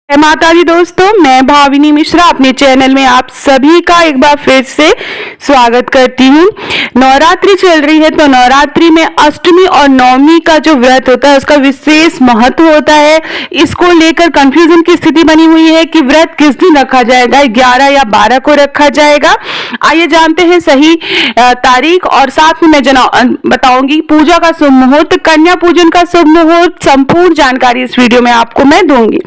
जय माता दी दोस्तों, मैं भाविनी मिश्रा अपने चैनल में आप सभी का एक बार फिर से स्वागत करती हूँ। नवरात्रि चल रही है तो नवरात्रि में अष्टमी और नवमी का जो व्रत होता है उसका विशेष महत्व होता है। इसको लेकर कंफ्यूजन की स्थिति बनी हुई है कि व्रत किस दिन रखा जाएगा, 11 या 12 को रखा जाएगा। आइए जानते हैं सही तारीख और साथ में मैं बताऊंगी पूजा का शुभ मुहूर्त, कन्या पूजन का शुभ मुहूर्त, संपूर्ण जानकारी इस वीडियो में आपको मैं दूंगी।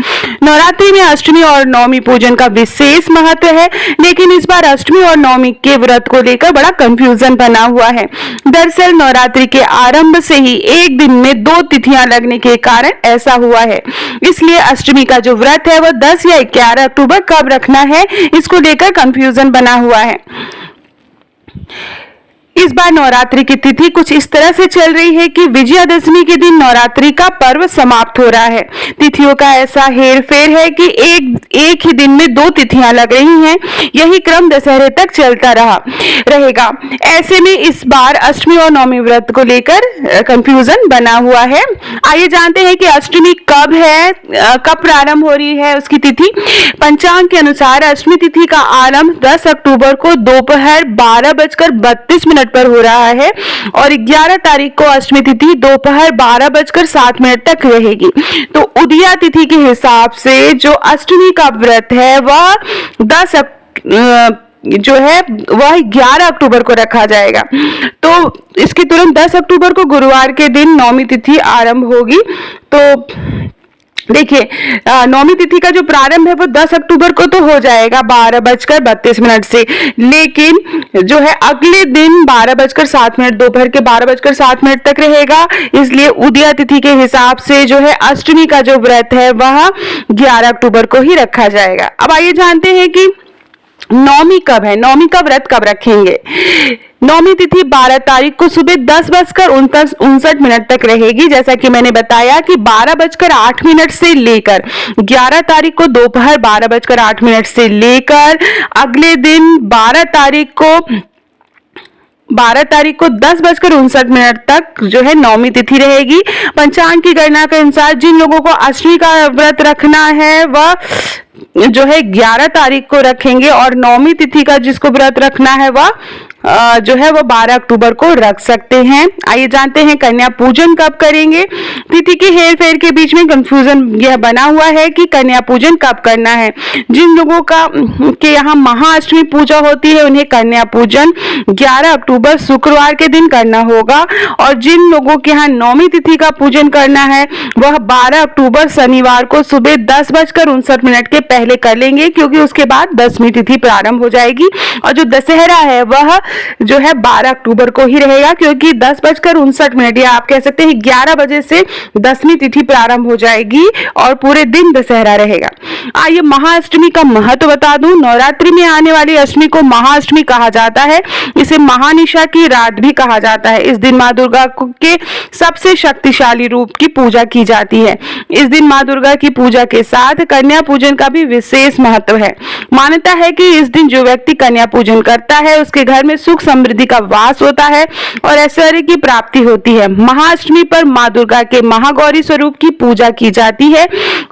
नवरात्रि में अष्टमी और नवमी पूजन का विशेष महत्व है, लेकिन इस बार अष्टमी और नवमी के व्रत को लेकर बड़ा कंफ्यूजन बना हुआ है। दरअसल नवरात्रि के आरंभ से ही एक दिन में 2 तिथियां लगने के कारण ऐसा हुआ है। इसलिए अष्टमी का जो व्रत है वह 10 या 11 अक्टूबर कब रखना है, इसको लेकर कंफ्यूजन बना हुआ है। इस बार नवरात्रि की तिथि कुछ इस तरह से चल रही है कि विजयादशमी के दिन नवरात्रि का पर्व समाप्त हो रहा है। तिथियों का ऐसा हेरफेर है कि एक ही दिन में 2 तिथियां लग रही हैं। यही क्रम दशहरे तक चलता रहेगा। ऐसे में इस बार अष्टमी और नवमी व्रत को लेकर कंफ्यूजन बना हुआ है। आइए जानते हैं कि अष्टमी कब है, कब प्रारंभ हो रही है उसकी तिथि। पंचांग के अनुसार अष्टमी तिथि का आरंभ 10 अक्टूबर को दोपहर 12:32 पर हो रहा है और 11 तारीख को अष्टमी तिथि दोपहर 12:07 तक रहेगी। तो उदया तिथि के हिसाब से जो अष्टमी का व्रत है वह 11 अक्टूबर को रखा जाएगा। तो इसके तुरंत 10 अक्टूबर को गुरुवार के दिन नवमी तिथि आरंभ होगी। तो देखिए, नवमी तिथि का जो प्रारंभ है वो 10 अक्टूबर को तो हो जाएगा 12:32 से, लेकिन जो है अगले दिन 12:07 दोपहर के 12:07 तक रहेगा। इसलिए उदया तिथि के हिसाब से जो है अष्टमी का जो व्रत है वह 11 अक्टूबर को ही रखा जाएगा। अब आइए जानते हैं कि नवमी कब है, नवमी का व्रत कब रखेंगे। नवमी तिथि 12 तारीख को सुबह 10:59 तक रहेगी। जैसा कि मैंने बताया कि 12:08 से लेकर 11 तारीख को दोपहर 12:08 से लेकर अगले दिन 12 तारीख को 10:59 तक जो है नवमी तिथि रहेगी। पंचांग की गणना के अनुसार जिन लोगों को अष्टमी का व्रत रखना है वह जो है 11 तारीख को रखेंगे और नवमी तिथि का जिसको व्रत रखना है वह जो है वो 12 अक्टूबर को रख सकते हैं। आइए जानते हैं कन्या पूजन कब करेंगे। तिथि के हेर फेर के बीच में कंफ्यूजन यह बना हुआ है कि कन्या पूजन कब करना है। जिन लोगों का के यहाँ महाअष्टमी पूजा होती है उन्हें कन्या पूजन 11 अक्टूबर शुक्रवार के दिन करना होगा और जिन लोगों के यहाँ नवमी तिथि का पूजन करना है वह 12 अक्टूबर शनिवार को सुबह 10:59 के पहले कर लेंगे, क्योंकि उसके बाद 10वीं तिथि प्रारंभ हो जाएगी और जो दशहरा है वह जो है 12 अक्टूबर को ही रहेगा, क्योंकि 10:59 या आप कह सकते हैं 11 बजे से 10वीं तिथि प्रारंभ हो जाएगी और पूरे दिन दशहरा रहेगा। आइए महाअष्टमी का महत्व बता दूं। नवरात्रि में आने वाली अष्टमी को महाअष्टमी कहा जाता है। इसे महानिशा की रात भी कहा जाता है। इस दिन माँ दुर्गा के सबसे शक्तिशाली रूप की पूजा की जाती है। इस दिन माँ दुर्गा की पूजा के साथ कन्या पूजन का भी विशेष महत्व है। मान्यता है कि इस दिन जो व्यक्ति कन्या पूजन करता है उसके घर में सुख समृद्धि का वास होता है और ऐश्वर्य की प्राप्ति होती है। महाअष्टमी पर माँ दुर्गा के महागौरी स्वरूप की पूजा की जाती है।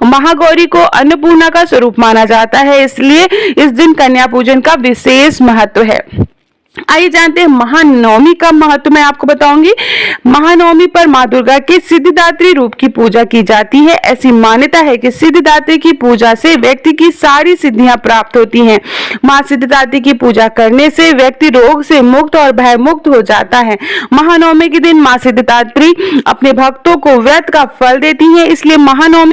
महागौरी को अन्नपूर्णा का स्वरूप माना जाता है, इसलिए इस दिन कन्या पूजन का विशेष महत्व है। आइए जानते हैं महानवमी का महत्व मैं आपको बताऊंगी। महानवमी पर माँ दुर्गा के सिद्धिदात्री रूप की पूजा की जाती है। ऐसी मान्यता है कि सिद्धिदात्री की पूजा से व्यक्ति की सारी सिद्धियां प्राप्त होती हैं। माँ सिद्धिदात्री की पूजा करने से व्यक्ति रोग से मुक्त और भय मुक्त हो जाता है। महानवमी के दिन माँ सिद्धिदात्री अपने भक्तों को व्रत का फल देती है, इसलिए महानवमी